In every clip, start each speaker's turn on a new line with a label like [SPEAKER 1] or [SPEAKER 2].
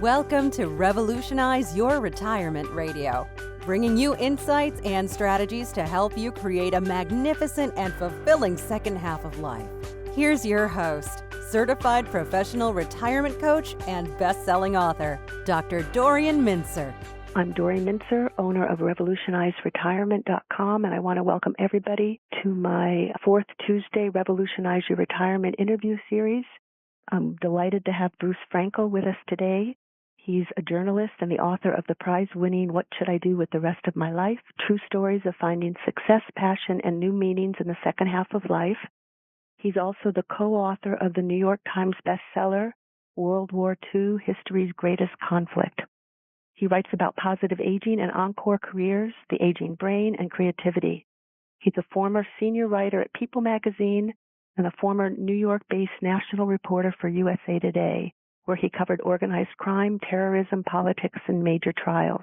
[SPEAKER 1] Welcome to Revolutionize Your Retirement Radio, bringing you insights and strategies to help you create a magnificent and fulfilling second half of life. Here's your host, certified professional retirement coach and best-selling author, Dr. Dorian Mintzer.
[SPEAKER 2] I'm Dorian Mintzer, owner of RevolutionizeRetirement.com, and I want to welcome everybody to my fourth Tuesday Revolutionize Your Retirement interview series. I'm delighted to have Bruce Frankel with us today. He's a journalist and the author of the prize-winning What Should I Do with the Rest of My Life? True Stories of Finding Success, Passion, and New Meanings in the Second Half of Life. He's also the co-author of the New York Times bestseller, World War II, History's Greatest Conflict. He writes about positive aging and encore careers, the aging brain, and creativity. He's a former senior writer at People magazine and a former New York-based national reporter for USA Today, where he covered organized crime, terrorism, politics, and major trials.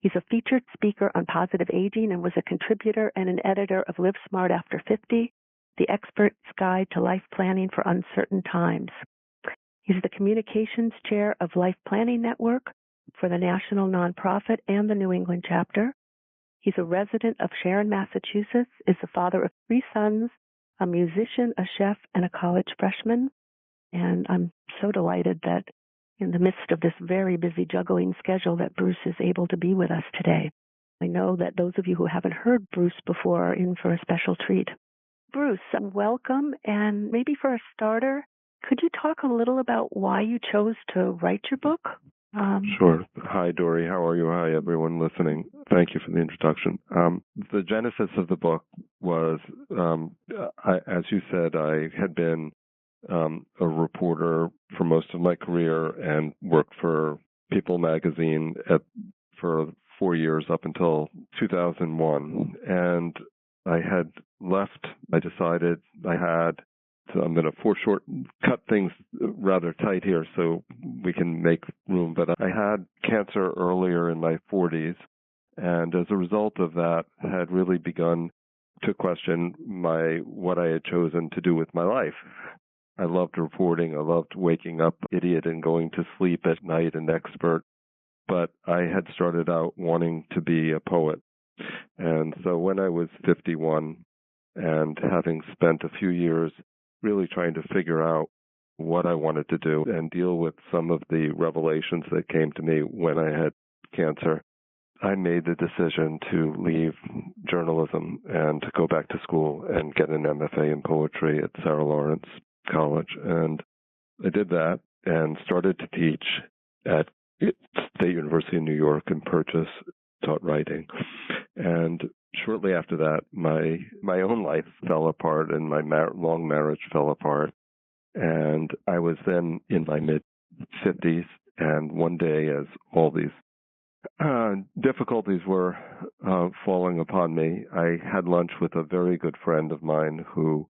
[SPEAKER 2] He's a featured speaker on positive aging and was a contributor and an editor of Live Smart After 50, the expert's guide to life planning for uncertain times. He's the communications chair of Life Planning Network for the national nonprofit and the New England chapter. He's a resident of Sharon, Massachusetts, is the father of 3 sons, a musician, a chef, and a college freshman. And I'm so delighted that in the midst of this very busy juggling schedule that Bruce is able to be with us today. I know that those of you who haven't heard Bruce before are in for a special treat. Bruce, welcome. And maybe for a starter, could you talk a little about why you chose to write your book?
[SPEAKER 3] Sure. Hi, Dory. How are you? Hi, everyone listening. Thank you for the introduction. The genesis of the book was, as you said, I had been a reporter for most of my career and worked for People magazine for 4 years up until 2001. And I had left. I decided so I'm going to cut things rather tight here so we can make room. But I had cancer earlier in my 40s, and as a result of that, had really begun to question what I had chosen to do with my life. I loved reporting. I loved waking up idiot and going to sleep at night an expert. But I had started out wanting to be a poet. And so when I was 51 and having spent a few years really trying to figure out what I wanted to do and deal with some of the revelations that came to me when I had cancer, I made the decision to leave journalism and to go back to school and get an MFA in poetry at Sarah Lawrence College. And I did that and started to teach at State University of New York in Purchase, taught writing. And shortly after that, my own life fell apart and my long marriage fell apart. And I was then in my mid-50s. And one day, as all these difficulties were falling upon me, I had lunch with a very good friend of mine who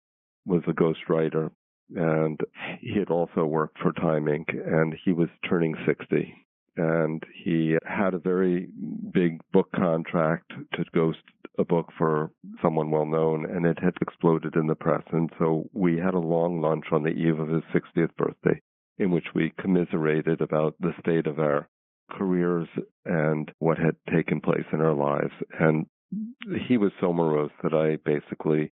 [SPEAKER 3] was a ghostwriter. And he had also worked for Time Inc. And he was turning 60. And he had a very big book contract to ghost a book for someone well-known, and it had exploded in the press. And so we had a long lunch on the eve of his 60th birthday in which we commiserated about the state of our careers and what had taken place in our lives. And he was so morose that I basically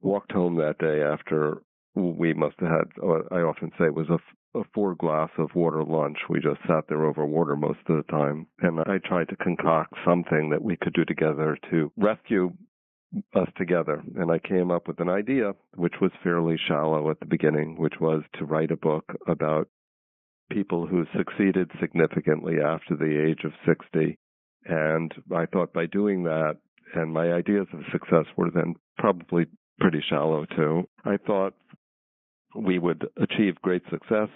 [SPEAKER 3] walked home that day after we must have had, I often say it was a 4-glass of water lunch. We just sat there over water most of the time. And I tried to concoct something that we could do together to rescue us together. And I came up with an idea, which was fairly shallow at the beginning, which was to write a book about people who succeeded significantly after the age of 60. And I thought by doing that, and my ideas of success were then probably pretty shallow too, I thought we would achieve great success.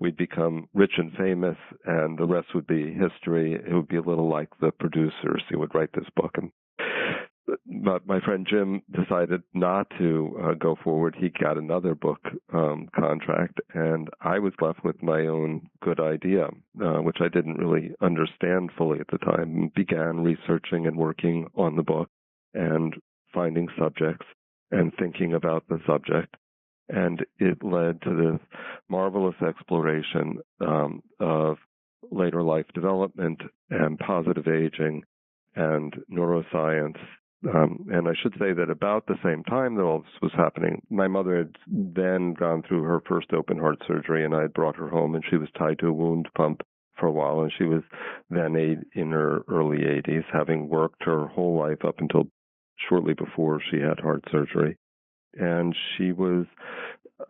[SPEAKER 3] We'd become rich and famous, and the rest would be history. It would be a little like the producers who would write this book. But my friend Jim decided not to go forward. He got another book contract, and I was left with my own good idea, which I didn't really understand fully at the time. Began researching and working on the book and finding subjects and thinking about the subject. And it led to this marvelous exploration of later life development and positive aging and neuroscience. And I should say that about the same time that all this was happening, my mother had then gone through her first open heart surgery, and I had brought her home, and she was tied to a wound pump for a while, and she was then in her early 80s, having worked her whole life up until shortly before she had heart surgery. And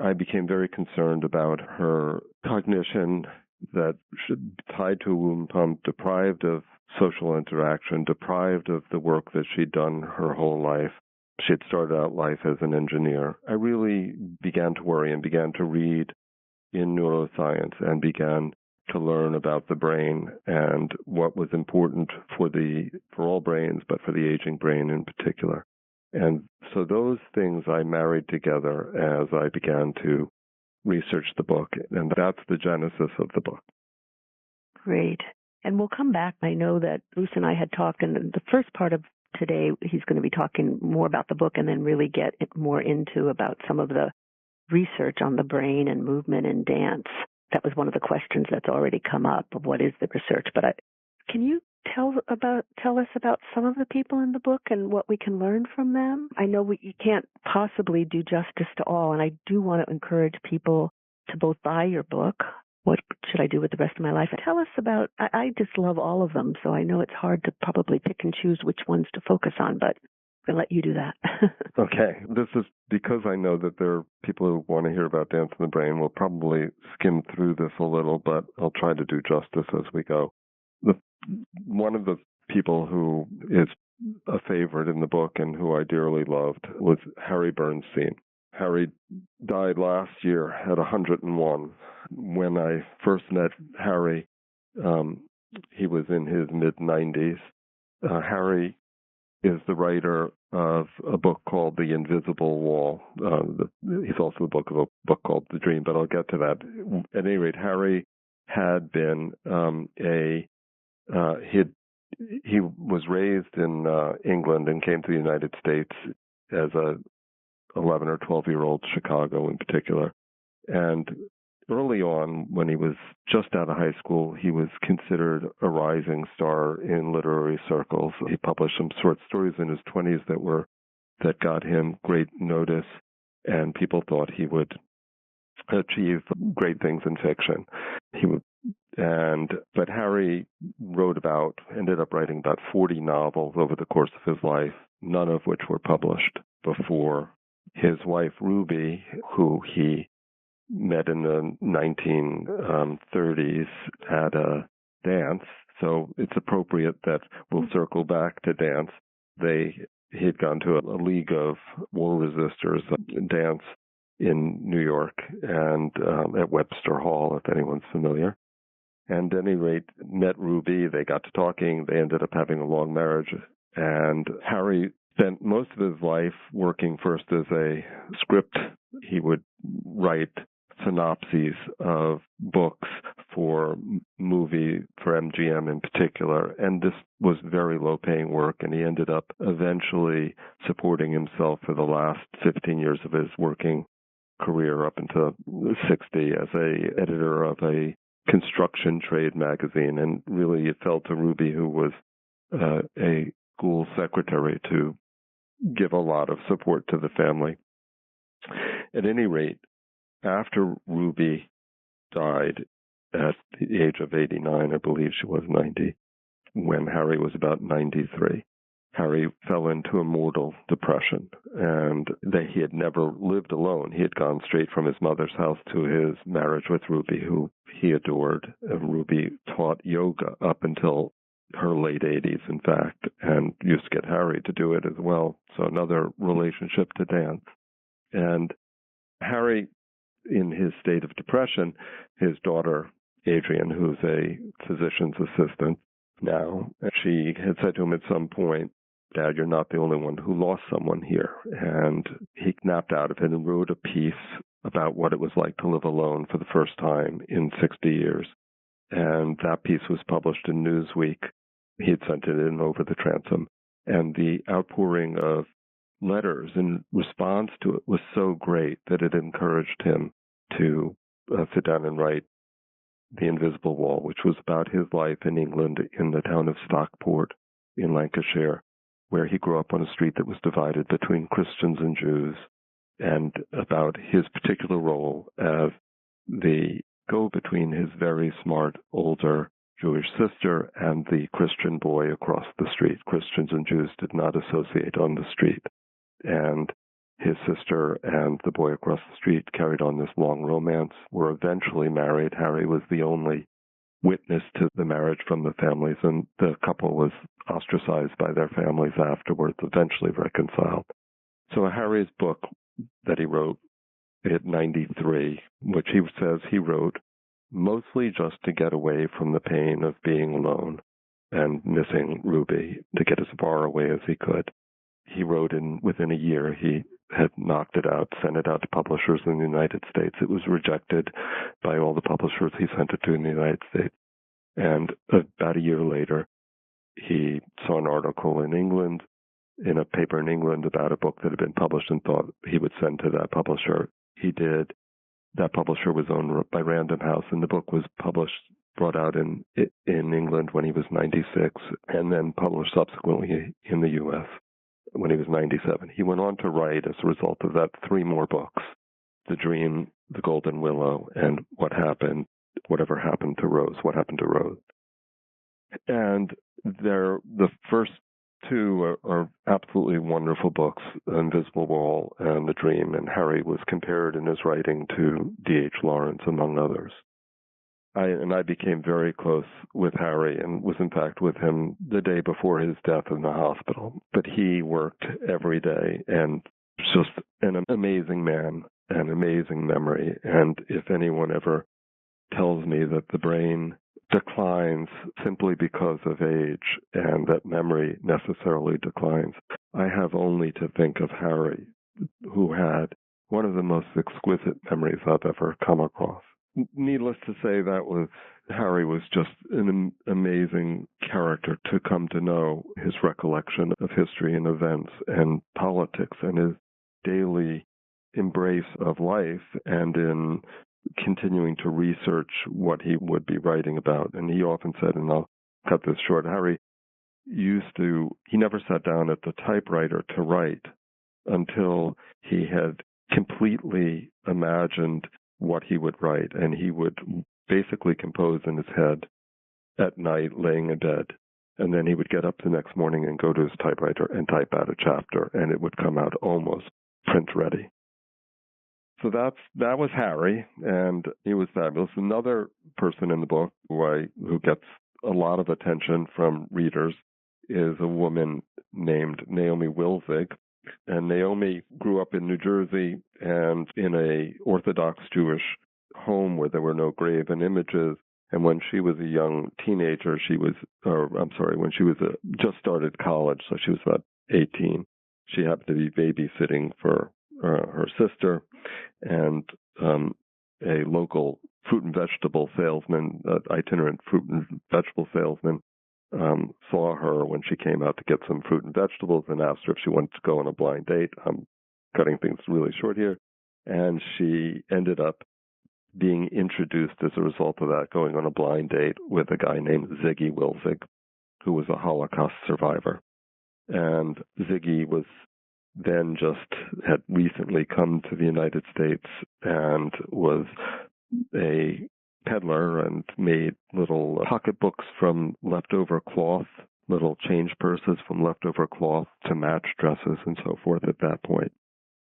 [SPEAKER 3] I became very concerned about her cognition, that she tied to a wound pump, deprived of social interaction, deprived of the work that she'd done her whole life. She had started out life as an engineer. I really began to worry and began to read in neuroscience and began to learn about the brain and what was important for all brains, but for the aging brain in particular. And so those things I married together as I began to research the book, and that's the genesis of the book.
[SPEAKER 2] Great. And we'll come back. I know that Bruce and I had talked in the first part of today. He's going to be talking more about the book and then really get more into about some of the research on the brain and movement and dance. That was one of the questions that's already come up of what is the research. But can you tell us about some of the people in the book and what we can learn from them? I know you can't possibly do justice to all, and I do want to encourage people to both buy your book. What should I do with the rest of my life? Tell us about, I just love all of them, so I know it's hard to probably pick and choose which ones to focus on, but I'm going to let you do that.
[SPEAKER 3] Okay. This is because I know that there are people who want to hear about Dance in the Brain. We'll probably skim through this a little, but I'll try to do justice as we go. One of the people who is a favorite in the book and who I dearly loved was Harry Bernstein. Harry died last year at 101. When I first met Harry, he was in his mid-90s. Harry is the writer of a book called The Invisible Wall. He's also the book of a book called The Dream, but I'll get to that. At any rate, Harry had been he was raised in England and came to the United States as a 11 or 12-year-old, Chicago in particular. And early on, when he was just out of high school, he was considered a rising star in literary circles. He published some short stories in his 20s that got him great notice, and people thought he would achieve great things in fiction. But Harry ended up writing about 40 novels over the course of his life, none of which were published before his wife, Ruby, who he met in the 1930s at a dance. So it's appropriate that we'll circle back to dance. He'd gone to a League of War Resistors dance in New York and at Webster Hall, if anyone's familiar. And at any rate, met Ruby. They got to talking. They ended up having a long marriage. And Harry spent most of his life working first as a script. He would write synopses of books for MGM in particular. And this was very low-paying work, and he ended up eventually supporting himself for the last 15 years of his working career up until 60 as a editor of a construction trade magazine. And really it fell to Ruby, who was a school secretary, to give a lot of support to the family. At any rate, after Ruby died at the age of 89, I believe she was 90, when Harry was about 93, Harry fell into a mortal depression, and he had never lived alone. He had gone straight from his mother's house to his marriage with Ruby, who he adored. And Ruby taught yoga up until her late 80s, in fact, and used to get Harry to do it as well. So another relationship to dance. And Harry, in his state of depression, his daughter, Adrian, who's a physician's assistant now, she had said to him at some point, "Dad, you're not the only one who lost someone here." And he snapped out of it and wrote a piece about what it was like to live alone for the first time in 60 years. And that piece was published in Newsweek. He had sent it in over the transom. And the outpouring of letters in response to it was so great that it encouraged him to sit down and write The Invisible Wall, which was about his life in England in the town of Stockport in Lancashire, where he grew up on a street that was divided between Christians and Jews, and about his particular role as the go-between his very smart older Jewish sister and the Christian boy across the street. Christians and Jews did not associate on the street. And his sister and the boy across the street carried on this long romance, were eventually married. Harry was the only witness to the marriage from the families, and the couple was ostracized by their families afterwards, eventually reconciled. So Harry's book that he wrote at 93, which he says he wrote mostly just to get away from the pain of being alone and missing Ruby, to get as far away as he could. He wrote within a year, he had knocked it out, sent it out to publishers in the United States. It was rejected by all the publishers he sent it to in the United States. And about a year later, he saw an article in England, in a paper in England, about a book that had been published and thought he would send to that publisher. He did. That publisher was owned by Random House, and the book was brought out in England when he was 96, and then published subsequently in the U.S. when he was 97. He went on to write, as a result of that, 3 more books: The Dream, The Golden Willow, and Whatever Happened to Rose. And the first 2 are absolutely wonderful books, Invisible Wall and The Dream, and Harry was compared in his writing to D.H. Lawrence, among others. I became very close with Harry and was in fact with him the day before his death in the hospital. But he worked every day and just an amazing man, an amazing memory. And if anyone ever tells me that the brain declines simply because of age and that memory necessarily declines, I have only to think of Harry, who had one of the most exquisite memories I've ever come across. Needless to say, Harry was just an amazing character to come to know. His recollection of history and events and politics and his daily embrace of life, and in continuing to research what he would be writing about. And he often said, and I'll cut this short, Harry he never sat down at the typewriter to write until he had completely imagined what he would write, and he would basically compose in his head at night, laying in bed, and then he would get up the next morning and go to his typewriter and type out a chapter, and it would come out almost print ready. So that was Harry, and he was fabulous. Another person in the book who gets a lot of attention from readers is a woman named Naomi Wilzig. And Naomi grew up in New Jersey and in a Orthodox Jewish home where there were no graven images. And when she was a young teenager, when she was just started college, so she was about 18, she happened to be babysitting for her sister, and a local fruit and vegetable salesman, itinerant fruit and vegetable salesman, saw her when she came out to get some fruit and vegetables and asked her if she wanted to go on a blind date. I'm cutting things really short here. And she ended up being introduced as a result of that, going on a blind date with a guy named Ziggy Wilzig, who was a Holocaust survivor. And Ziggy had recently come to the United States and was a peddler and made little pocketbooks from leftover cloth, little change purses from leftover cloth to match dresses and so forth at that point.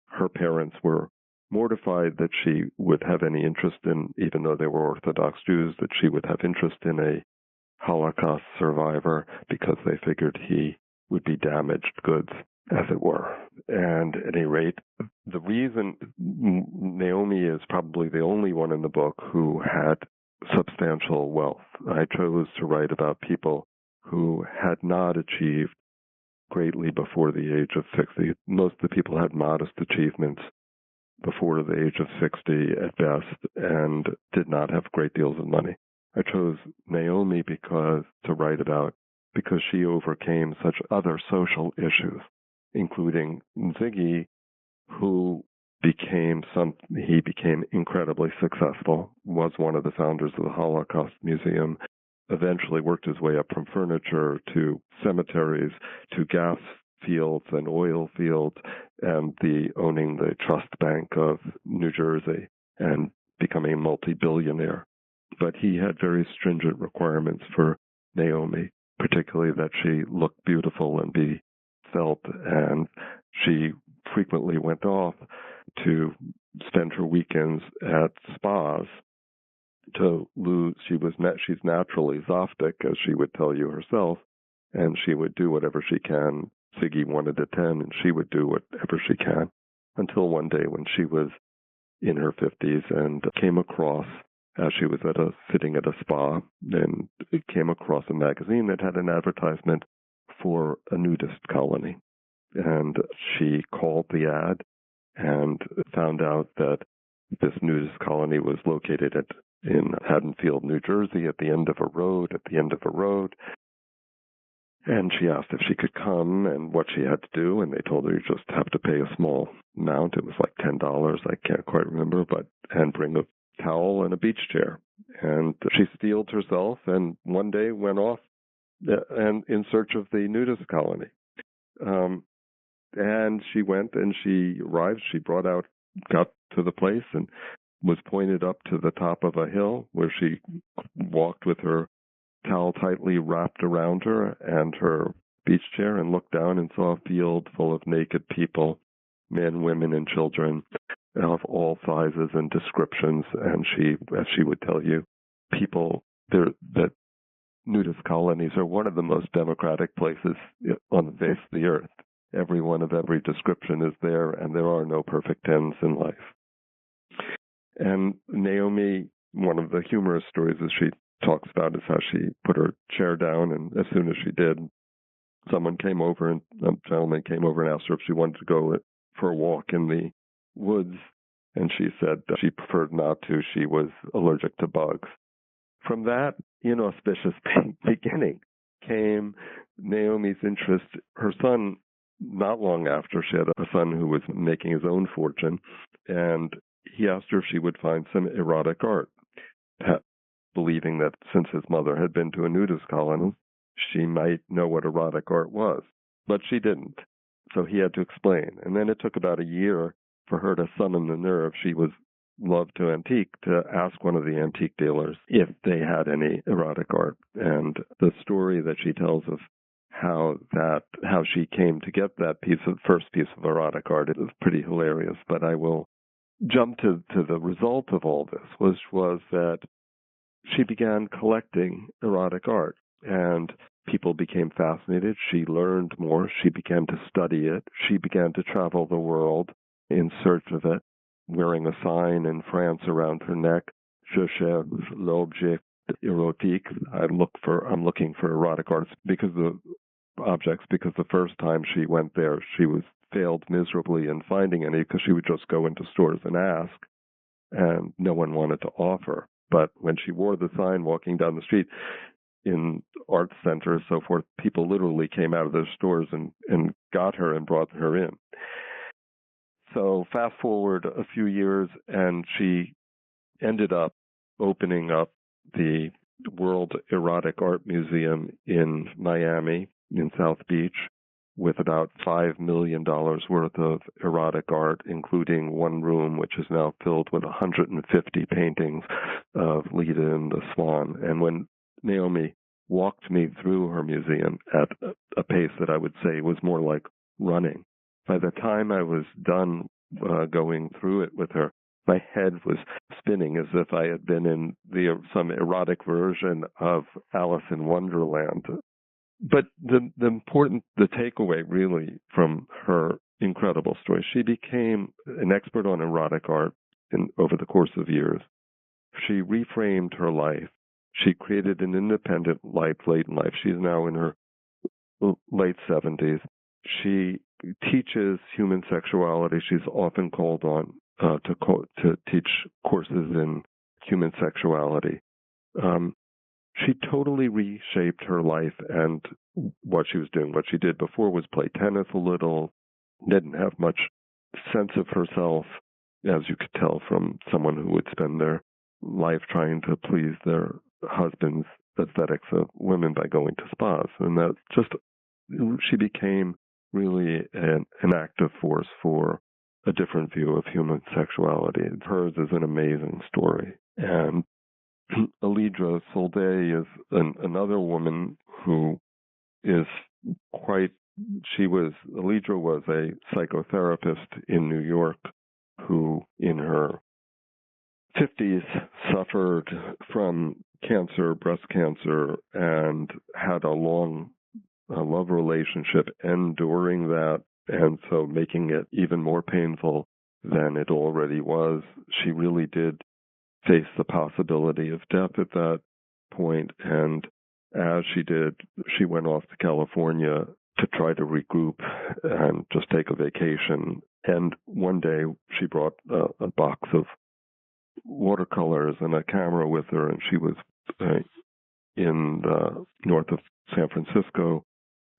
[SPEAKER 3] Her parents were mortified that she would have any interest in, even though they were Orthodox Jews, that she would have interest in a Holocaust survivor, because they figured he would be damaged goods, as it were. And at any rate, the reason Naomi is probably the only one in the book who had substantial wealth. I chose to write about people who had not achieved greatly before the age of 60. Most of the people had modest achievements before the age of 60 at best and did not have great deals of money. I chose Naomi to write about because she overcame such other social issues, including Ziggy, who he became incredibly successful, was one of the founders of the Holocaust Museum, eventually worked his way up from furniture to cemeteries to gas fields and oil fields and owning the Trust Bank of New Jersey and becoming a multi-billionaire. But he had very stringent requirements for Naomi, particularly that she look beautiful and be felt, and she frequently went off to spend her weekends at spas to lose. She's naturally Zoftic, as she would tell you herself, and she would do whatever she can. Siggy 1 to 10, and she would do whatever she can until one day when she was in her 50s and came across, as she was sitting at a spa, and came across a magazine that had an advertisement for a nudist colony. And she called the ad and found out that this nudist colony was located in Haddonfield, New Jersey, at the end of a road. And she asked if she could come and what she had to do, and they told her you just have to pay a small amount. It was like $10, I can't quite remember, and bring a towel and a beach chair. And she steeled herself and one day went off and in search of the nudist colony. And she went and she arrived. She got to the place and was pointed up to the top of a hill where she walked with her towel tightly wrapped around her and her beach chair and looked down and saw a field full of naked people, men, women, and children of all sizes and descriptions. And as she would tell you, that nudist colonies are one of the most democratic places on the face of the earth. Everyone of every description is there, and there are no perfect ends in life. And Naomi, one of the humorous stories that she talks about is how she put her chair down, and as soon as she did, a gentleman came over and asked her if she wanted to go for a walk in the woods, and she said she preferred not to. She was allergic to bugs. From that inauspicious beginning came Naomi's interest. Her son, not long after, she had a son who was making his own fortune, and he asked her if she would find some erotic art, believing that since his mother had been to a nudist colony, she might know what erotic art was. But she didn't, so he had to explain. And then it took about a year for her to summon the nerve. She loved to antique, to ask one of the antique dealers if they had any erotic art. And the story that she tells of how she came to get that first piece of erotic art is pretty hilarious. But I will jump to the result of all this, which was that she began collecting erotic art, and people became fascinated. She learned more. She began to study it. She began to travel the world in search of it, wearing a sign in France around her neck, "Je cherche l'objet érotique." I'm looking for erotic arts because the first time she went there, she failed miserably in finding any, because she would just go into stores and ask, and no one wanted to offer. But when she wore the sign walking down the street in art centers, so forth, people literally came out of their stores and got her and brought her in. So fast forward a few years, and she ended up opening up the World Erotic Art Museum in Miami, in South Beach, with about $5 million worth of erotic art, including one room which is now filled with 150 paintings of Leda and the Swan. And when Naomi walked me through her museum at a pace that I would say was more like running, by the time I was done going through it with her, my head was spinning as if I had been in some erotic version of Alice in Wonderland. But the takeaway really from her incredible story, she became an expert on erotic art over the course of years. She reframed her life. She created an independent life late in life. She's now in her late 70s. She teaches human sexuality. She's often called on to teach courses in human sexuality. She totally reshaped her life and what she was doing. What she did before was play tennis a little, didn't have much sense of herself, as you could tell from someone who would spend their life trying to please their husband's aesthetics of women by going to spas. And that just, she became really an active force for a different view of human sexuality. Hers is an amazing story. And Alidra Solday is another woman who is quite, Alidra was a psychotherapist in New York who in her 50s suffered from cancer, breast cancer, and had a long love relationship enduring that, and so making it even more painful than it already was. She really did face the possibility of death at that point, and as she did, she went off to California to try to regroup and just take a vacation. And one day she brought a box of watercolors and a camera with her, and she was in the north of San Francisco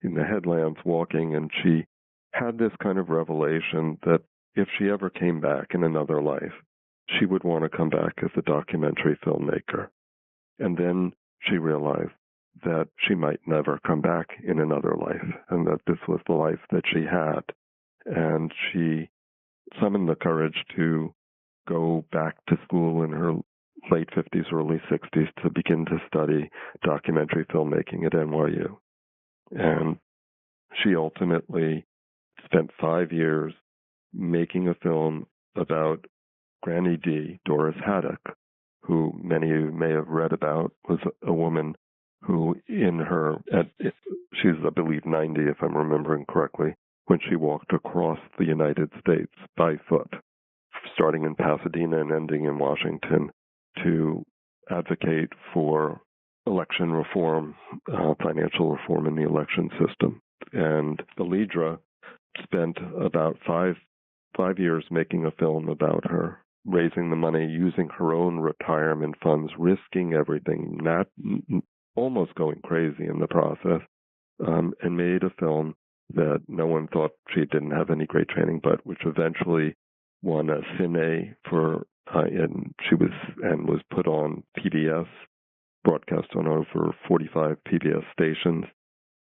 [SPEAKER 3] in the headlands walking, and she had this kind of revelation that if she ever came back in another life, she would want to come back as a documentary filmmaker. And then she realized that she might never come back in another life, and that this was the life that she had. And she summoned the courage to go back to school in her late 50s, early 60s to begin to study documentary filmmaking at NYU. And she ultimately spent 5 years making a film about Granny D, Doris Haddock, who many of you may have read about, was a woman who she's, I believe, 90, if I'm remembering correctly, when she walked across the United States by foot, starting in Pasadena and ending in Washington, to advocate for election reform, financial reform in the election system. And Alidra spent about five years making a film about her, raising the money, using her own retirement funds, risking everything, not almost going crazy in the process, and made a film that no one thought she didn't have any great training, but which eventually won a Cine for, and was put on PBS, broadcast on over 45 PBS stations,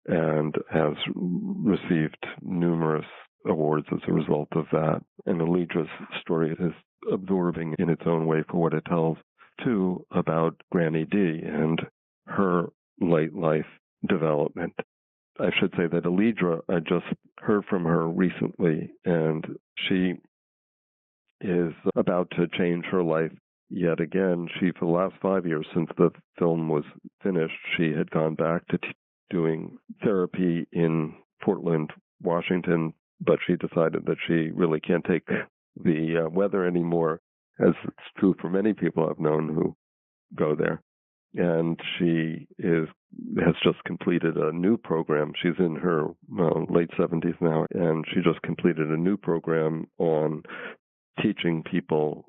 [SPEAKER 3] and has received numerous awards as a result of that. And Alidra's story is absorbing in its own way for what it tells, too, about Granny D and her late life development. I should say that Alidra, I just heard from her recently, and she is about to change her life yet again. For the last 5 years since the film was finished, she had gone back to doing therapy in Portland, Washington, but she decided that she really can't take the weather anymore, as it's true for many people I've known who go there. And she has just completed a new program. She's in her late 70s now, and she just completed a new program on teaching people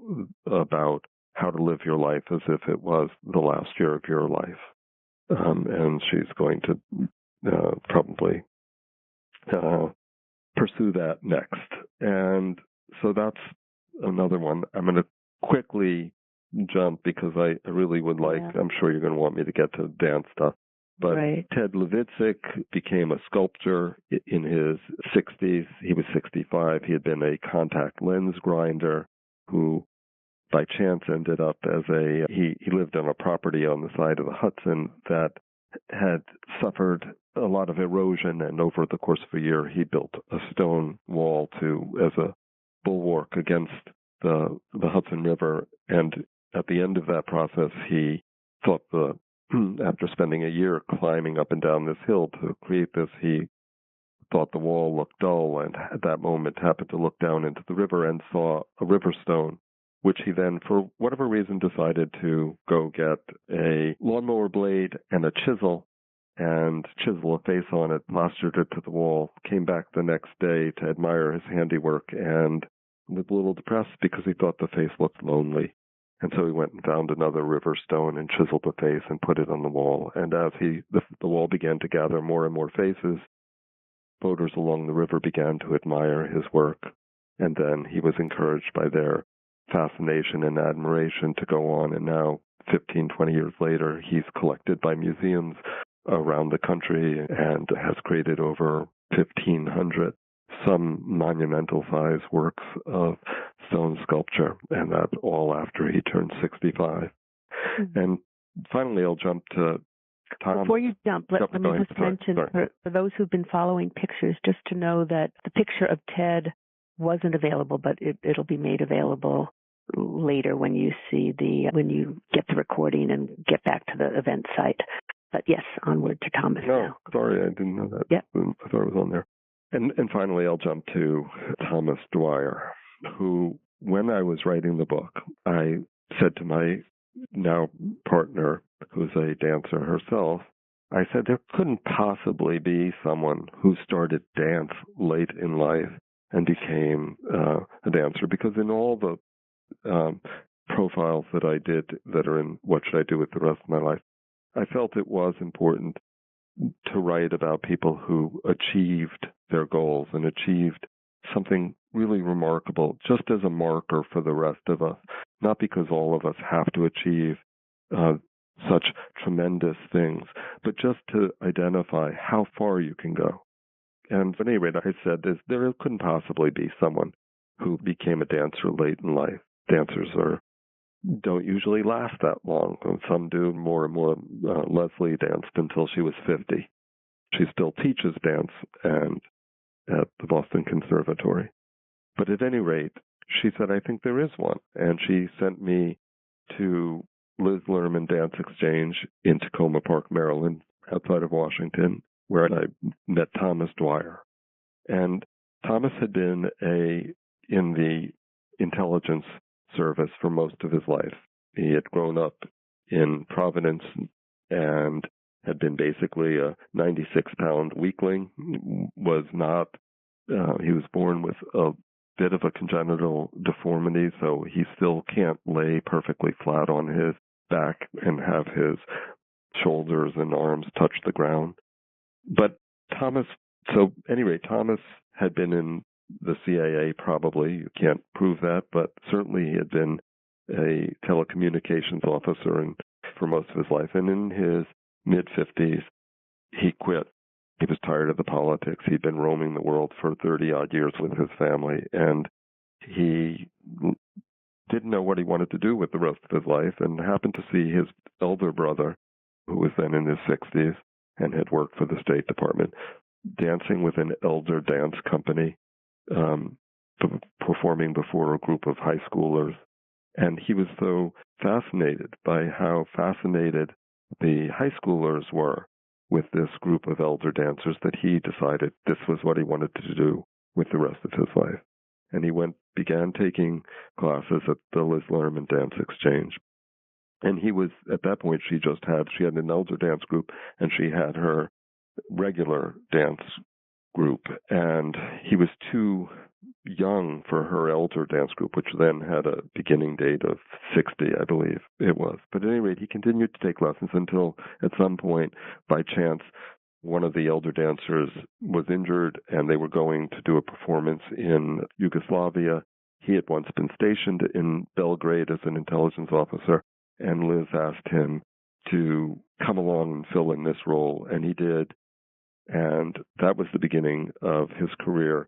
[SPEAKER 3] about how to live your life as if it was the last year of your life. And she's going to probably pursue that next. And so that's another one. I'm going to quickly jump because I really would like, I'm sure you're going to want me to get to dance stuff. But right. Ted Levitzik became a sculptor in his 60s. He was 65. He had been a contact lens grinder who by chance ended up as he lived on a property on the side of the Hudson that had suffered a lot of erosion, and over the course of a year he built a stone wall as a bulwark against the Hudson River. And at the end of that process, he thought after spending a year climbing up and down this hill to create this, he thought the wall looked dull, and at that moment happened to look down into the river and saw a river stone, which he then, for whatever reason, decided to go get a lawnmower blade and a chisel and chisel a face on it, plastered it to the wall, came back the next day to admire his handiwork, and was a little depressed because he thought the face looked lonely. And so he went and found another river stone and chiseled the face and put it on the wall. And as the wall began to gather more and more faces, boaters along the river began to admire his work. And then he was encouraged by their fascination and admiration to go on. And now, 15, 20 years later, he's collected by museums around the country and has created over 1,500 some monumental size works of stone sculpture, and that's all after he turned 65. Mm-hmm. And finally, I'll jump to Tom.
[SPEAKER 2] Before you jump, let me just mention, for those who've been following pictures, just to know that the picture of Ted wasn't available, but it'll be made available later when you get the recording and get back to the event site. But yes, onward to Thomas now.
[SPEAKER 3] Sorry, I didn't know that.
[SPEAKER 2] Yep.
[SPEAKER 3] I thought it was on there. And finally, I'll jump to Thomas Dwyer, who, when I was writing the book, I said to my now partner, who's a dancer herself, I said there couldn't possibly be someone who started dance late in life and became a dancer, because in all the profiles that I did that are in What Should I Do with the Rest of My Life, I felt it was important to write about people who achieved their goals and achieved something really remarkable, just as a marker for the rest of us, not because all of us have to achieve such tremendous things, but just to identify how far you can go. And at any rate, I said there couldn't possibly be someone who became a dancer late in life. Dancers don't usually last that long. Some do more and more. Leslie danced until she was 50. She still teaches dance and at the Boston Conservatory. But at any rate, she said, I think there is one. And she sent me to Liz Lerman Dance Exchange in Tacoma Park, Maryland, outside of Washington, where I met Thomas Dwyer. And Thomas had been in the intelligence service for most of his life. He had grown up in Providence and had been basically a 96-pound weakling. He was born with a bit of a congenital deformity, so he still can't lay perfectly flat on his back and have his shoulders and arms touch the ground. But Thomas had been in the CIA, probably. You can't prove that, but certainly he had been a telecommunications officer for most of his life. And in his mid-50s, he quit. He was tired of the politics. He'd been roaming the world for 30-odd years with his family, and he didn't know what he wanted to do with the rest of his life, and happened to see his elder brother, who was then in his 60s and had worked for the State Department, dancing with an elder dance company, performing before a group of high schoolers. And he was so fascinated by how fascinated the high schoolers were with this group of elder dancers that he decided this was what he wanted to do with the rest of his life. And he began taking classes at the Liz Lerman Dance Exchange. And he was, at that point, she had an elder dance group, and she had her regular dance group. And he was too young for her elder dance group, which then had a beginning date of 60, I believe it was. But at any rate, he continued to take lessons until at some point, by chance, one of the elder dancers was injured and they were going to do a performance in Yugoslavia. He had once been stationed in Belgrade as an intelligence officer, and Liz asked him to come along and fill in this role, and he did. And that was the beginning of his career.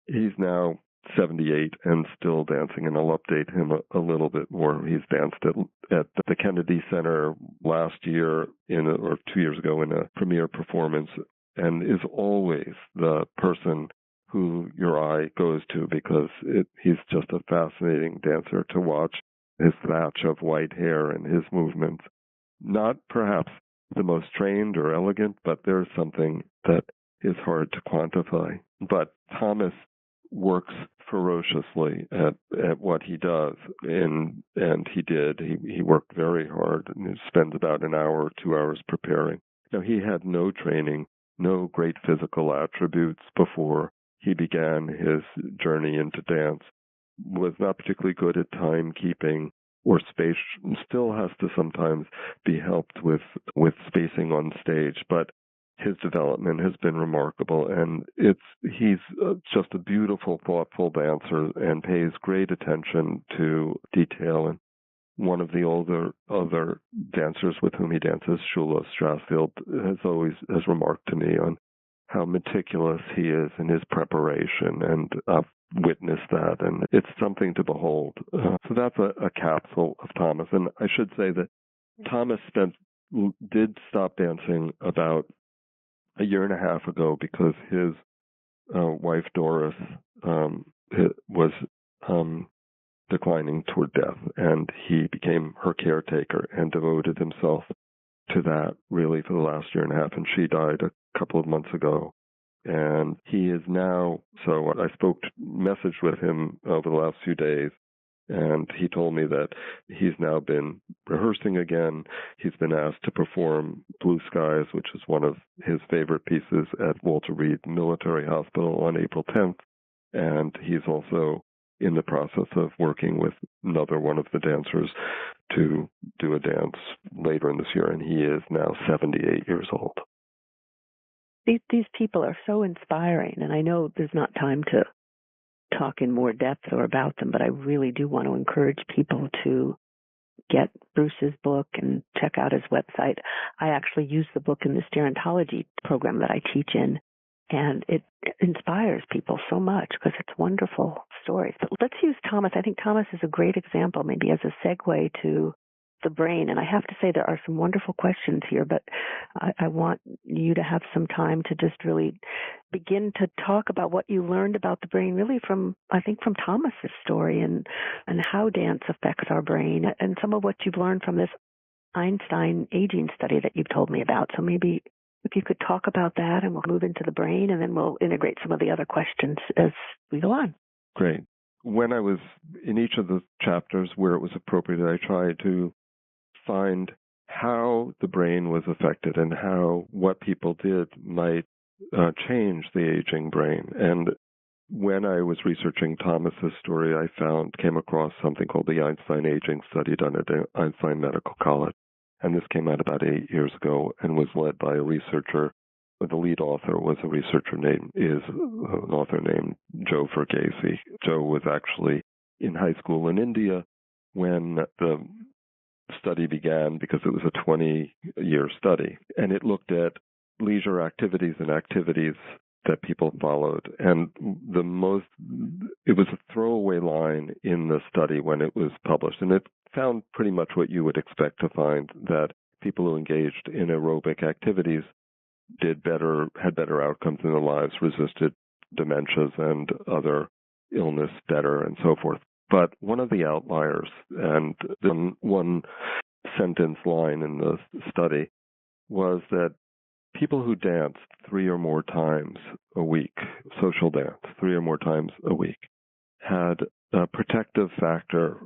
[SPEAKER 3] He's now 78 and still dancing, and I'll update him a little bit more. He's danced at the Kennedy Center last year or 2 years ago in a premiere performance, and is always the person who your eye goes to because he's just a fascinating dancer to watch. His thatch of white hair and his movements, not perhaps the most trained or elegant, but there's something that is hard to quantify. But Thomas works ferociously at what he does, and he did. He worked very hard, and he spends about an hour or 2 hours preparing. Now, he had no training, no great physical attributes before he began his journey into dance, was not particularly good at timekeeping or space, still has to sometimes be helped with spacing on stage, but his development has been remarkable, and he's just a beautiful, thoughtful dancer and pays great attention to detail. And one of the other dancers with whom he dances, Shula Strassfield, has remarked to me on how meticulous he is in his preparation, and I've witnessed that, and it's something to behold. So that's a capsule of Thomas. And I should say that Thomas did stop dancing about a year and a half ago because his wife Doris was declining toward death, and he became her caretaker and devoted himself to that really for the last year and a half, and she died a couple of months ago. And he is now, so I messaged with him over the last few days, and he told me that he's now been rehearsing again. He's been asked to perform Blue Skies, which is one of his favorite pieces, at Walter Reed Military Hospital on April 10th. And he's also in the process of working with another one of the dancers to do a dance later in this year, and he is now 78 years old.
[SPEAKER 2] These people are so inspiring, and I know there's not time to talk in more depth or about them, but I really do want to encourage people to get Bruce's book and check out his website. I actually use the book in the gerontology program that I teach in, and it inspires people so much because it's wonderful stories. But let's use Thomas. I think Thomas is a great example, maybe as a segue to the brain. And I have to say there are some wonderful questions here, but I want you to have some time to just really begin to talk about what you learned about the brain, really from Thomas's story and how dance affects our brain, and some of what you've learned from this Einstein aging study that you've told me about. So maybe if you could talk about that, and we'll move into the brain, and then we'll integrate some of the other questions as we go on.
[SPEAKER 3] Great. When I was in each of the chapters where it was appropriate, I tried to find how the brain was affected and how what people did might change the aging brain. And when I was researching Thomas's story, I came across something called the Einstein Aging Study done at Einstein Medical College. And this came out about 8 years ago and was led by a researcher. The lead author was an author named Joe Verghese. Joe was actually in high school in India when the study began, because it was a 20-year study, and it looked at leisure activities and activities that people followed. And it was a throwaway line in the study when it was published, and it found pretty much what you would expect to find, that people who engaged in aerobic activities had better outcomes in their lives, resisted dementias and other illness better, and so forth. But one of the outliers, and the one sentence line in the study, was that people who danced 3 or more times a week, social dance 3 or more times a week, had a protective factor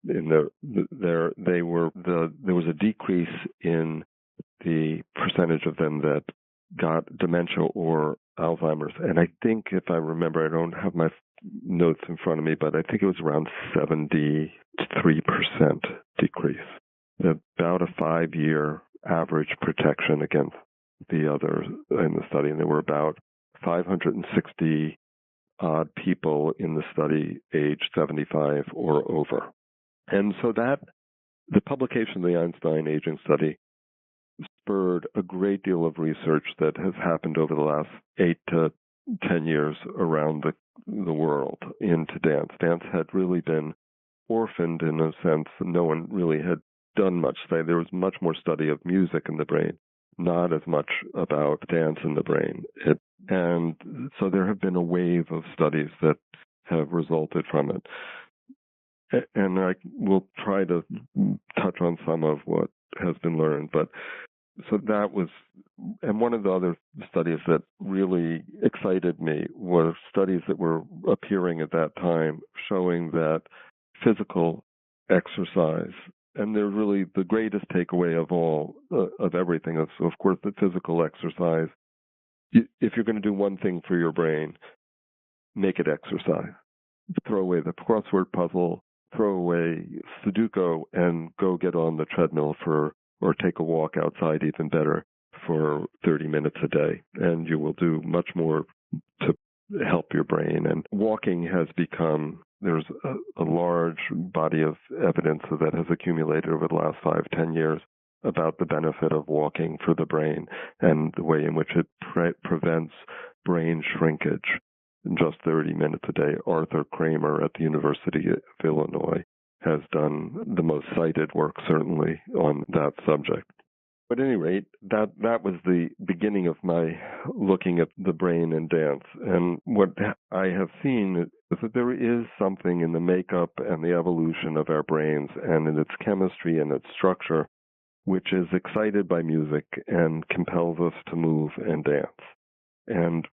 [SPEAKER 3] there was a decrease in the percentage of them that got dementia or Alzheimer's. And I think, if I remember, I don't have my notes in front of me, but I think it was around 73% decrease. About a 5-year average protection against the others in the study. And there were about 560 odd people in the study aged 75 or over. And so the publication of the Einstein Aging Study spurred a great deal of research that has happened over the last 8 to 10 years around the world into dance. Dance had really been orphaned in a sense. No one really had done much study. There was much more study of music in the brain, not as much about dance in the brain. And so there have been a wave of studies that have resulted from it. And I will try to touch on some of what has been learned. But so that was, and one of the other studies that really excited me were studies that were appearing at that time showing that physical exercise, and they're really the greatest takeaway of everything is, of course, the physical exercise. If you're going to do one thing for your brain, make it exercise. Throw away the crossword puzzle, throw away Sudoku, and go get on the treadmill or take a walk outside, even better, for 30 minutes a day, and you will do much more to help your brain. And walking has become, there's a large body of evidence that has accumulated over the last 5-10 years about the benefit of walking for the brain and the way in which it prevents brain shrinkage in just 30 minutes a day. Arthur Kramer at the University of Illinois has done the most cited work, certainly, on that subject. But at any rate, that was the beginning of my looking at the brain and dance. And what I have seen is that there is something in the makeup and the evolution of our brains and in its chemistry and its structure which is excited by music and compels us to move and dance. And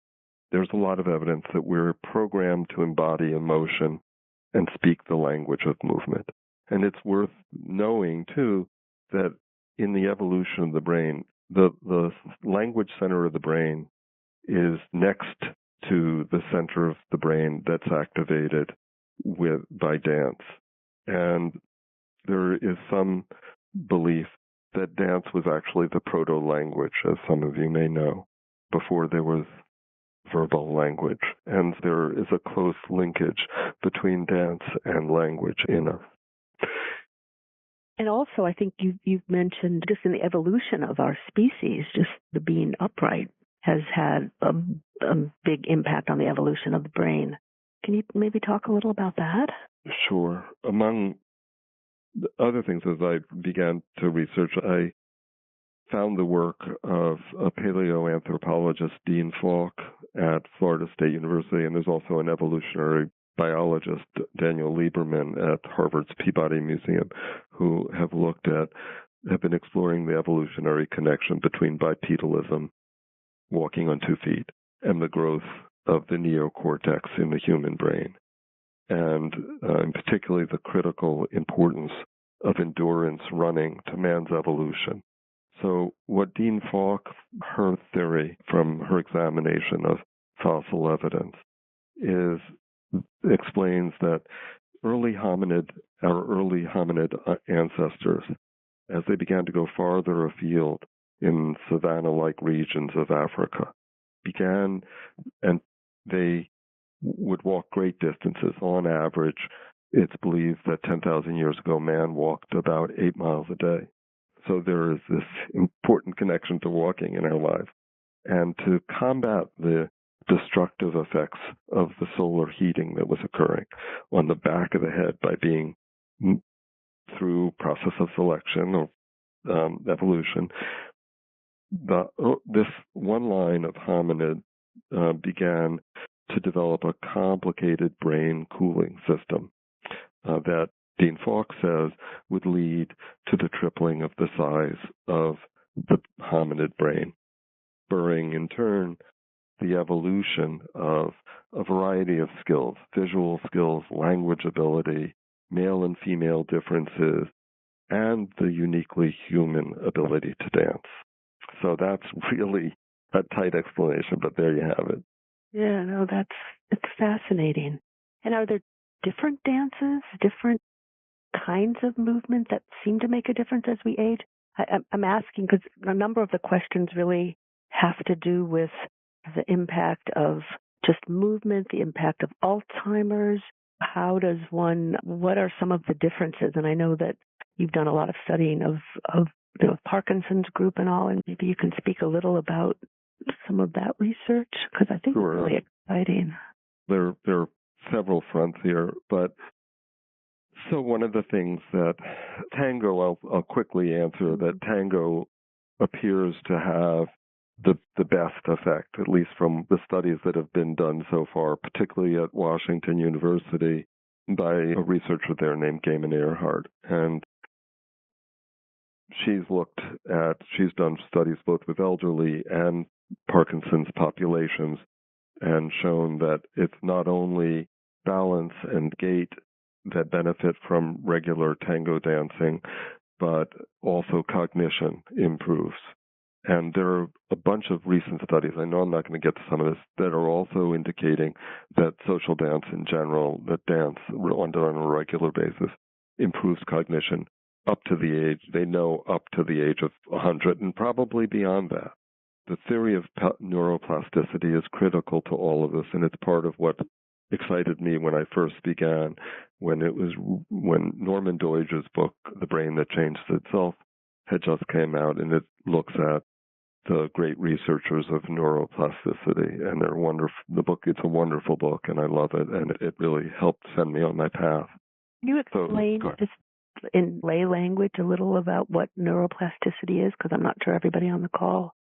[SPEAKER 3] there's a lot of evidence that we're programmed to embody emotion and speak the language of movement. And it's worth knowing, too, that in the evolution of the brain, the language center of the brain is next to the center of the brain that's activated by dance. And there is some belief that dance was actually the proto-language, as some of you may know, before there was verbal language. And there is a close linkage between dance and language in us.
[SPEAKER 2] And also, I think you've mentioned just in the evolution of our species, just the being upright has had a big impact on the evolution of the brain. Can you maybe talk a little about that?
[SPEAKER 3] Sure. Among the other things, as I began to research, I found the work of a paleoanthropologist, Dean Falk, at Florida State University, and there's also an evolutionary biologist, Daniel Lieberman, at Harvard's Peabody Museum, who have been exploring the evolutionary connection between bipedalism, walking on 2 feet, and the growth of the neocortex in the human brain, and particularly the critical importance of endurance running to man's evolution. So what Dean Falk, her theory from her examination of fossil evidence, explains that our early hominid ancestors, as they began to go farther afield in savanna-like regions of Africa, and they would walk great distances. On average, it's believed that 10,000 years ago, man walked about 8 miles a day. So there is this important connection to walking in our lives. And to combat the destructive effects of the solar heating that was occurring on the back of the head by being, through process of selection or evolution, this one line of hominid began to develop a complicated brain cooling system that Dean Falk says would lead to the tripling of the size of the hominid brain, spurring in turn the evolution of a variety of skills, visual skills, language ability, male and female differences, and the uniquely human ability to dance. So that's really a tight explanation, but there you have it.
[SPEAKER 2] Yeah, no, it's fascinating. And are there different dances, different kinds of movement that seem to make a difference as we age? I'm asking because a number of the questions really have to do with the impact of just movement, the impact of Alzheimer's. What are some of the differences? And I know that you've done a lot of studying of Parkinson's group and all, and maybe you can speak a little about some of that research, because I think
[SPEAKER 3] Sure.
[SPEAKER 2] It's really exciting.
[SPEAKER 3] There are several fronts here, but so one of the things that tango, I'll quickly answer that tango appears to have the best effect, at least from the studies that have been done so far, particularly at Washington University by a researcher there named Gaiman Earhart. And she's done studies both with elderly and Parkinson's populations and shown that it's not only balance and gait that benefit from regular tango dancing, but also cognition improves. And there are a bunch of recent studies, I know I'm not going to get to some of this, that are also indicating that social dance in general, that dance on a regular basis, improves cognition up to the age of 100 and probably beyond that. the theory of neuroplasticity is critical to all of this, and it's part of what excited me when I first began, when Norman Doidge's book, The Brain That Changed Itself, had just came out, and it looks at the great researchers of neuroplasticity, and they're wonderful. The book, it's a wonderful book, and I love it, and it really helped send me on my path.
[SPEAKER 2] Can you explain just in lay language a little about what neuroplasticity is? Because I'm not sure everybody on the call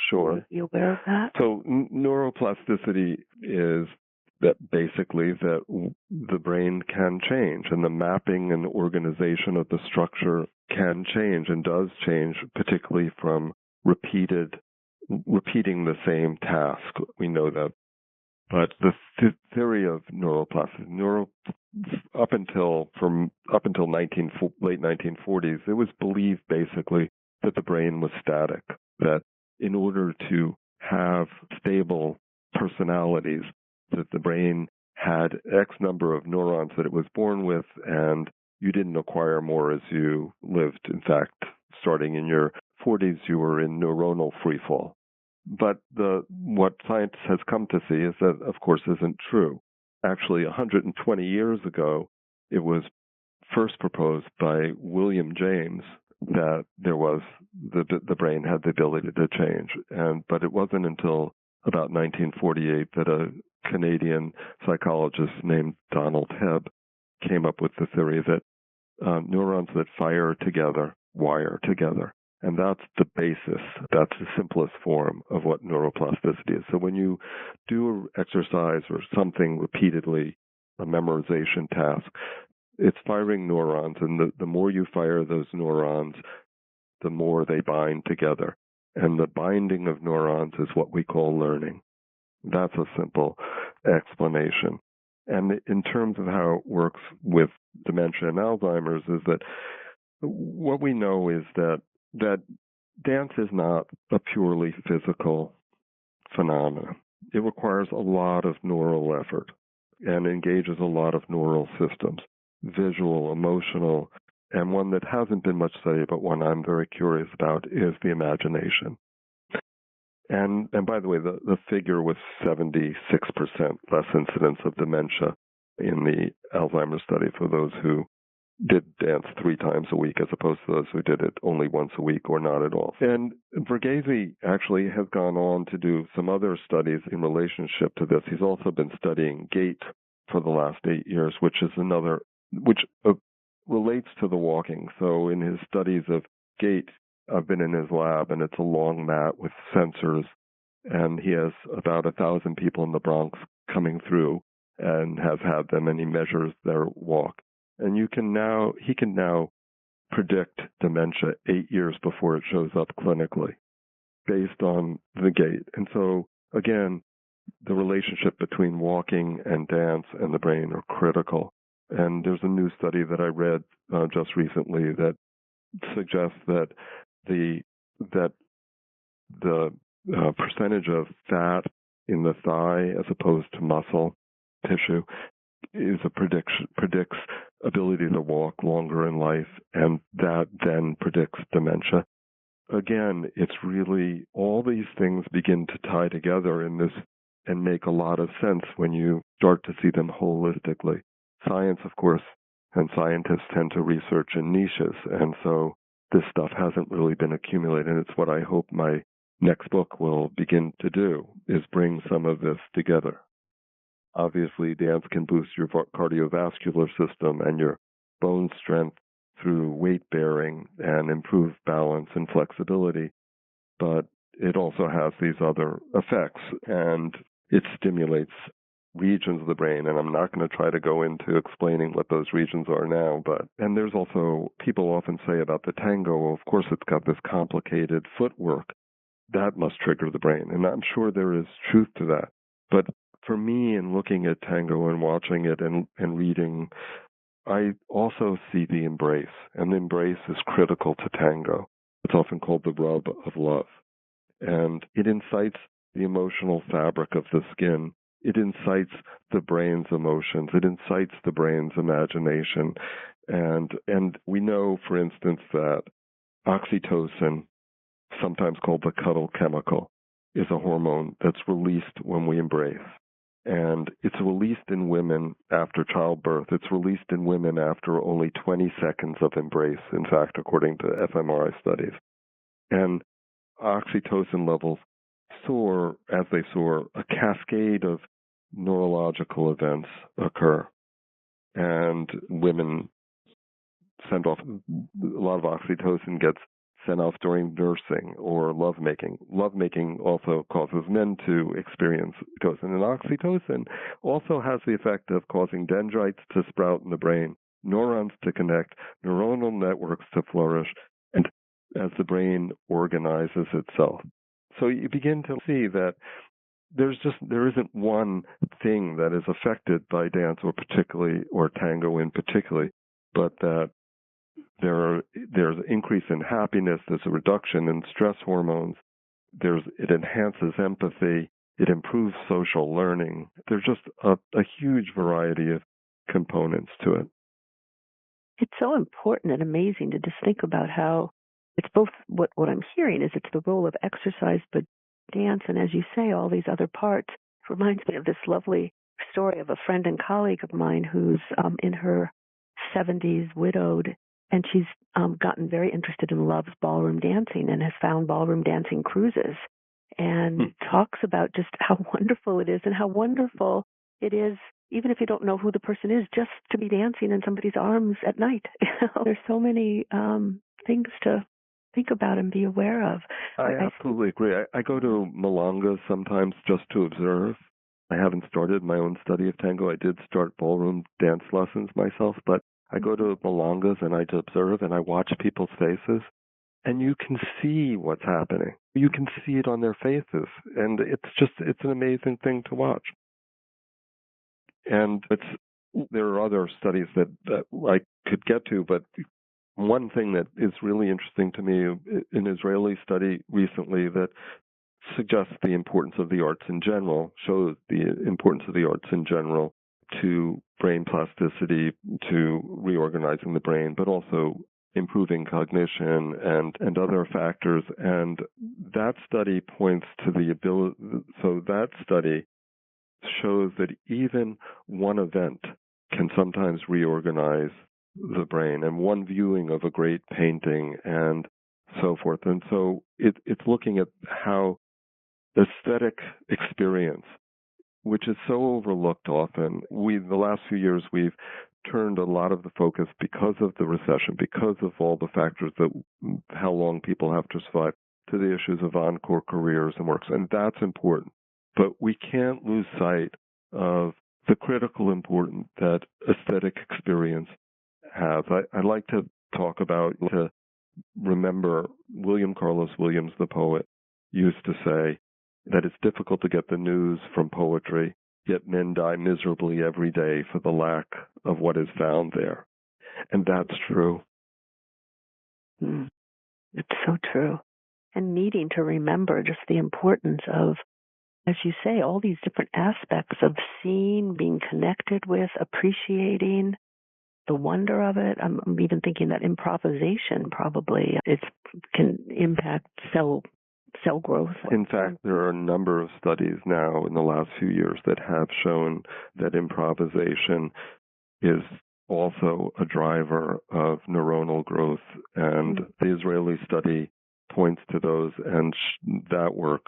[SPEAKER 3] Sure.
[SPEAKER 2] is aware of that.
[SPEAKER 3] So neuroplasticity is that basically that the brain can change, and the mapping and organization of the structure can change and does change, particularly from repeating the same task. We know that. But the theory of neuroplasticity, up until late 1940s, it was believed basically that the brain was static, that in order to have stable personalities, that the brain had X number of neurons that it was born with, and you didn't acquire more as you lived. In fact, starting in your 40s, you were in neuronal freefall. But what science has come to see is that, of course, isn't true. Actually, 120 years ago, it was first proposed by William James that there was the brain had the ability to change, but it wasn't until about 1948 that a Canadian psychologist named Donald Hebb came up with the theory that neurons that fire together wire together. And that's the basis, that's the simplest form of what neuroplasticity is. So when you do an exercise or something repeatedly, a memorization task, it's firing neurons, and the more you fire those neurons, the more they bind together. And the binding of neurons is what we call learning. That's a simple explanation. And in terms of how it works with dementia and Alzheimer's is that what we know is that dance is not a purely physical phenomenon. It requires a lot of neural effort and engages a lot of neural systems, visual, emotional, and one that hasn't been much studied, but one I'm very curious about, is the imagination. And by the way, the figure was 76% less incidence of dementia in the Alzheimer's study for those who did dance 3 times a week as opposed to those who did it only once a week or not at all. And Verghese actually has gone on to do some other studies in relationship to this. He's also been studying gait for the last 8 years, which relates to the walking. So in his studies of gait, I've been in his lab, and it's a long mat with sensors, and he has about 1,000 people in the Bronx coming through and has had them, and he measures their walk. And he can now predict dementia 8 years before it shows up clinically based on the gait. And so, again, the relationship between walking and dance and the brain are critical. And there's a new study that I read just recently that suggests that the percentage of fat in the thigh as opposed to muscle tissue predicts ability to walk longer in life, and that then predicts dementia. Again, it's really all these things begin to tie together in this and make a lot of sense when you start to see them holistically. Science, of course, and scientists tend to research in niches, and so this stuff hasn't really been accumulated. And it's what I hope my next book will begin to do, is bring some of this together. Obviously, dance can boost your cardiovascular system and your bone strength through weight bearing and improve balance and flexibility, but it also has these other effects, and it stimulates regions of the brain, and I'm not going to try to go into explaining what those regions are now, and there's also, people often say about the tango, of course it's got this complicated footwork. That must trigger the brain, and I'm sure there is truth to that. But for me, in looking at tango and watching it and reading, I also see the embrace, and the embrace is critical to tango. It's often called the rub of love, and it incites the emotional fabric of the skin. It incites the brain's emotions. It incites the brain's imagination. And we know, for instance, that oxytocin, sometimes called the cuddle chemical, is a hormone that's released when we embrace. And it's released in women after childbirth. It's released in women after only 20 seconds of embrace, in fact, according to fMRI studies. And oxytocin levels soar. As they soar, a cascade of neurological events occur. And women send off, a lot of oxytocin gets sent off during nursing or lovemaking. Lovemaking also causes men to experience oxytocin. And oxytocin also has the effect of causing dendrites to sprout in the brain, neurons to connect, neuronal networks to flourish, and as the brain organizes itself. So you begin to see that there isn't one thing that is affected by dance or tango in particular, but that there's an increase in happiness, there's a reduction in stress hormones, it enhances empathy, it improves social learning. There's just a huge variety of components to it.
[SPEAKER 2] It's so important and amazing to just think about how it's both what I'm hearing is it's the role of exercise, but dance, and as you say, all these other parts. It reminds me of this lovely story of a friend and colleague of mine who's in her 70s, widowed, and she's gotten very interested and loves ballroom dancing and has found ballroom dancing cruises and talks about just how wonderful it is and how wonderful it is, even if you don't know who the person is, just to be dancing in somebody's arms at night. There's so many things to think about and be aware of.
[SPEAKER 3] I absolutely agree. I go to Milongas sometimes just to observe. I haven't started my own study of tango. I did start ballroom dance lessons myself, but I go to Milongas and I observe and I watch people's faces, and you can see what's happening. You can see it on their faces, and it's an amazing thing to watch. And there are other studies that I could get to, but one thing that is really interesting to me, an Israeli study recently that suggests the importance of the arts in general, shows the importance of the arts in general to brain plasticity, to reorganizing the brain, but also improving cognition and other factors. And that study points to the ability, so that study shows that even one event can sometimes reorganize the brain, and one viewing of a great painting and so forth. And so it's looking at how aesthetic experience, which is so overlooked often. The last few years, we've turned a lot of the focus, because of the recession, because of all the factors that how long people have to survive, to the issues of encore careers and works. And that's important. But we can't lose sight of the critical importance that aesthetic experience has. I like to talk about, to remember William Carlos Williams, the poet, used to say that it's difficult to get the news from poetry, yet men die miserably every day for the lack of what is found there. And that's true.
[SPEAKER 2] It's so true. And needing to remember just the importance of, as you say, all these different aspects of seeing, being connected with, appreciating the wonder of it. I'm even thinking that improvisation probably can impact cell growth.
[SPEAKER 3] In fact, there are a number of studies now in the last few years that have shown that improvisation is also a driver of neuronal growth. And the Israeli study points to those, and that work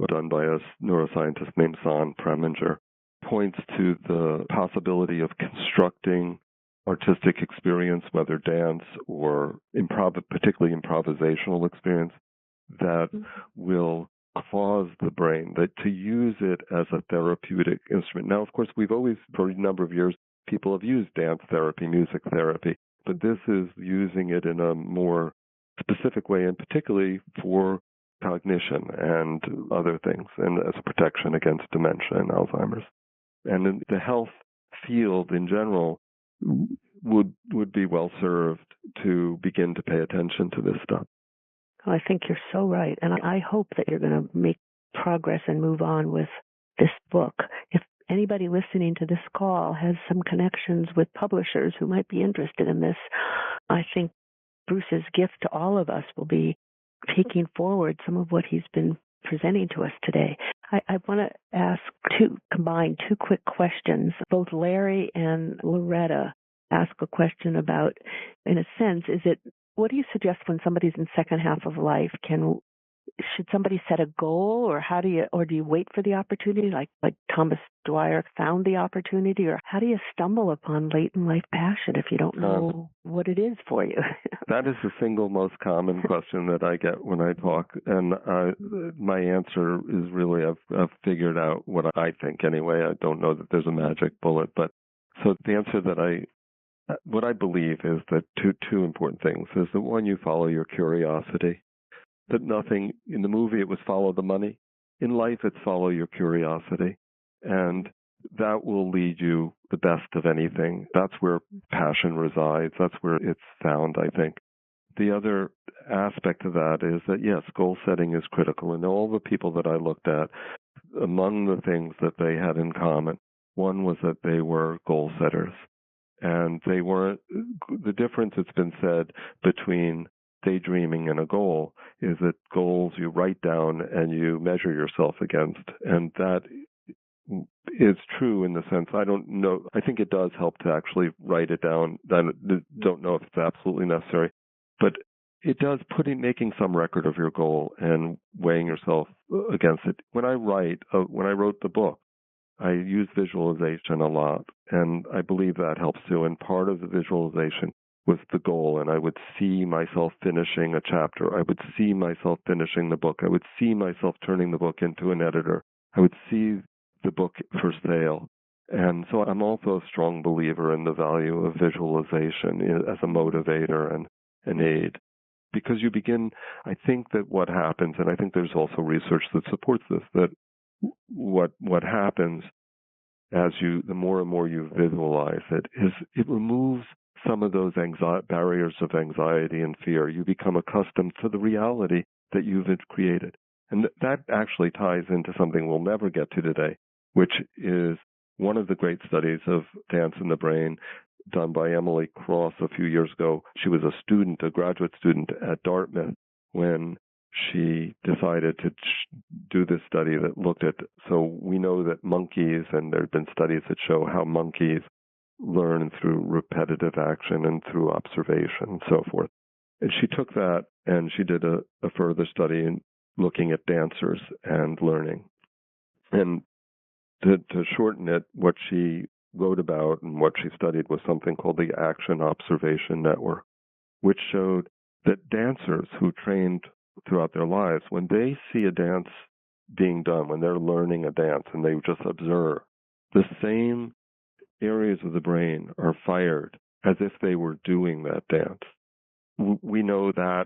[SPEAKER 3] done by a neuroscientist named San Preminger points to the possibility of constructing artistic experience, whether dance or particularly improvisational experience, that will cause the brain to use it as a therapeutic instrument. Now, of course, we've always, for a number of years, people have used dance therapy, music therapy, but this is using it in a more specific way, and particularly for cognition and other things, and as a protection against dementia and Alzheimer's. And in the health field in general would be well served to begin to pay attention to this stuff.
[SPEAKER 2] Oh, I think you're so right. And I hope that you're going to make progress and move on with this book. If anybody listening to this call has some connections with publishers who might be interested in this, I think Bruce's gift to all of us will be taking forward some of what he's been presenting to us today. I want to combine two quick questions. Both Larry and Loretta ask a question about, in a sense, what do you suggest when somebody's in second half of life? Should somebody set a goal, or do you wait for the opportunity, like Thomas Dwyer found the opportunity, or how do you stumble upon late in life passion if you don't know what it is for you?
[SPEAKER 3] That is the single most common question that I get when I talk, and my answer is really I've figured out what I think anyway. I don't know that there's a magic bullet, but so the answer what I believe is that two important things is that one, you follow your curiosity. That nothing in the movie, it was follow the money. In life, it's follow your curiosity. And that will lead you the best of anything. That's where passion resides. That's where it's found, I think. The other aspect of that is that, yes, goal setting is critical. And all the people that I looked at, among the things that they had in common, one was that they were goal setters. And they weren't, the difference that's been said between daydreaming and a goal is that goals you write down and you measure yourself against. And that is true in the sense, I don't know, I think it does help to actually write it down. I don't know if it's absolutely necessary, but it does making some record of your goal and weighing yourself against it. When I wrote the book, I use visualization a lot, and I believe that helps too. And part of the visualization was the goal, and I would see myself finishing a chapter. I would see myself finishing the book. I would see myself turning the book into an editor. I would see the book for sale. And so I'm also a strong believer in the value of visualization as a motivator and an aid. Because you begin, I think that what happens, and I think there's also research that supports this, that what happens as the more and more you visualize it is it removes some of those barriers of anxiety and fear. You become accustomed to the reality that you've created. And that actually ties into something we'll never get to today, which is one of the great studies of dance in the brain done by Emily Cross a few years ago. She was a graduate student at Dartmouth when she decided to do this study that looked at, so we know that monkeys, and there have been studies that show how monkeys learn through repetitive action and through observation and so forth. And she took that and she did a further study in looking at dancers and learning. And to shorten it, what she wrote about and what she studied was something called the Action Observation Network, which showed that dancers who trained throughout their lives, when they see a dance being done, when they're learning a dance and they just observe, the same areas of the brain are fired as if they were doing that dance. We know that,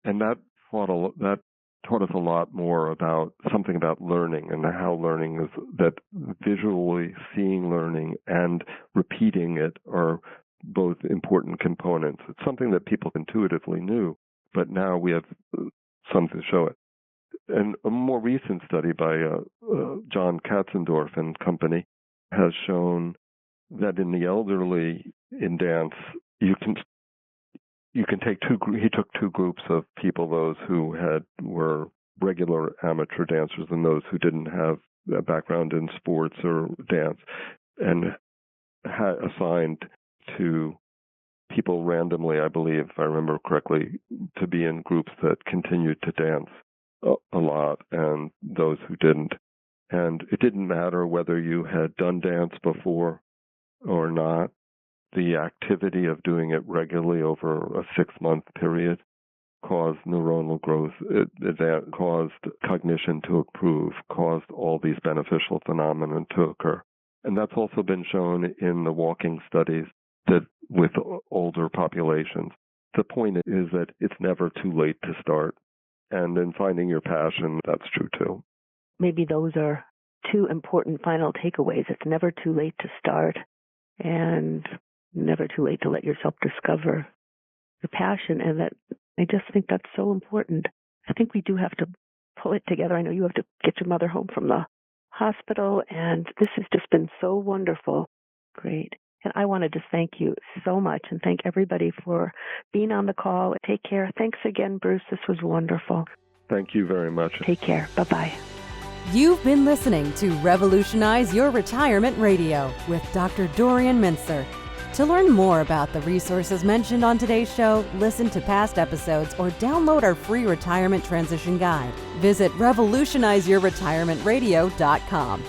[SPEAKER 3] and that taught us a lot more about something about learning and how learning is, that visually seeing learning and repeating it are both important components. It's something that people intuitively knew, but now we have something to show it. And a more recent study by John Katzendorf and company has shown that in the elderly in dance, you can take he took two groups of people, those who were regular amateur dancers and those who didn't have a background in sports or dance, and assigned to people randomly, I believe, if I remember correctly, to be in groups that continued to dance a lot and those who didn't. And it didn't matter whether you had done dance before or not. The activity of doing it regularly over a 6-month period caused neuronal growth, it caused cognition to improve, caused all these beneficial phenomena to occur. And that's also been shown in the walking studies that with older populations. The point is that it's never too late to start. And in finding your passion, that's true too.
[SPEAKER 2] Maybe those are two important final takeaways. It's never too late to start, and never too late to let yourself discover your passion. And that, I just think that's so important. I think we do have to pull it together. I know you have to get your mother home from the hospital, and this has just been so wonderful. Great. And I want to just thank you so much and thank everybody for being on the call. Take care. Thanks again, Bruce. This was wonderful.
[SPEAKER 3] Thank you very much.
[SPEAKER 2] Take care. Bye-bye.
[SPEAKER 1] You've been listening to Revolutionize Your Retirement Radio with Dr. Dorian Mintzer. To learn more about the resources mentioned on today's show, listen to past episodes, or download our free retirement transition guide, visit revolutionizeyourretirementradio.com.